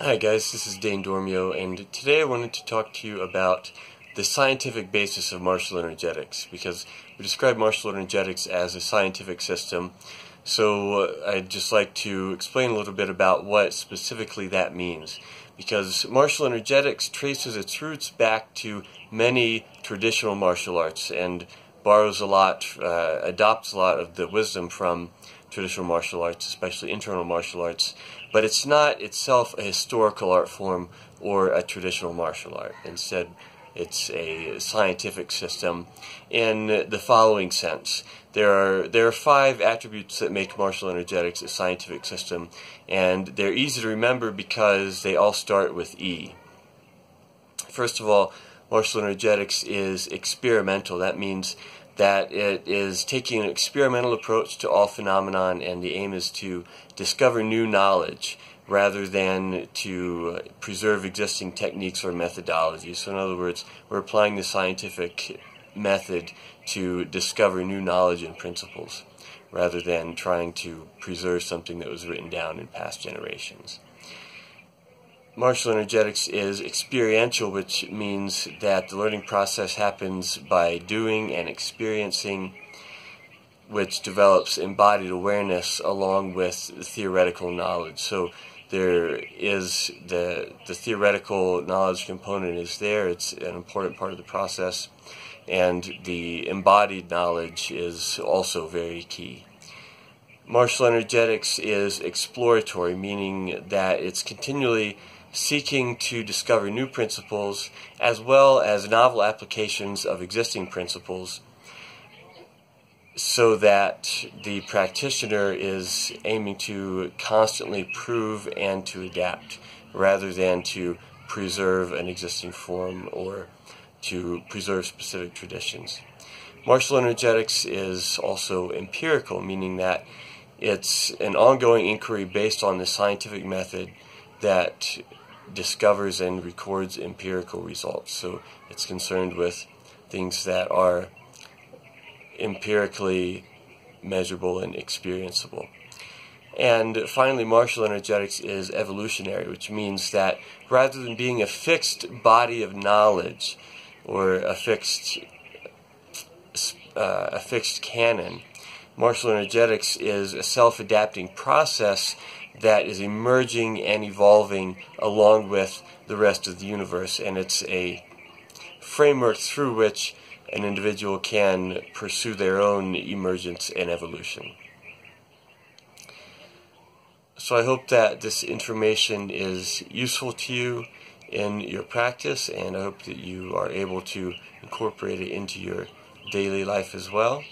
Hi guys, this is Dane Dormio, and today I wanted to talk to you about the scientific basis of martial energetics, because we describe martial energetics as a scientific system. So I'd just like to explain a little bit about what specifically that means, because martial energetics traces its roots back to many traditional martial arts and borrows a lot, adopts a lot of the wisdom from traditional martial arts, especially internal martial arts, but it's not itself a historical art form or a traditional martial art. Instead, it's a scientific system in the following sense. There are 5 attributes that make martial energetics a scientific system, and they're easy to remember because they all start with E. First of all, martial energetics is experimental. That means that it is taking an experimental approach to all phenomenon, and the aim is to discover new knowledge rather than to preserve existing techniques or methodologies. So in other words, we're applying the scientific method to discover new knowledge and principles rather than trying to preserve something that was written down in past generations. Martial energetics is experiential, which means that the learning process happens by doing and experiencing, which develops embodied awareness along with theoretical knowledge. So there is the theoretical knowledge component is there. It's an important part of the process, and the embodied knowledge is also very key. Martial energetics is exploratory, meaning that it's continually seeking to discover new principles as well as novel applications of existing principles, so that the practitioner is aiming to constantly prove and to adapt rather than to preserve an existing form or to preserve specific traditions. Martial energetics is also empirical, meaning that it's an ongoing inquiry based on the scientific method that discovers and records empirical results. So it's concerned with things that are empirically measurable and experienceable. And finally, martial energetics is evolutionary, which means that rather than being a fixed body of knowledge or a fixed canon, martial energetics is a self-adapting process that is emerging and evolving along with the rest of the universe, and it's a framework through which an individual can pursue their own emergence and evolution. So I hope that this information is useful to you in your practice, and I hope that you are able to incorporate it into your daily life as well.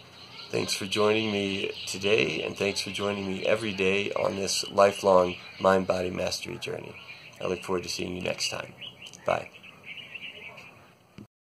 Thanks for joining me today, and thanks for joining me every day on this lifelong mind-body mastery journey. I look forward to seeing you next time. Bye.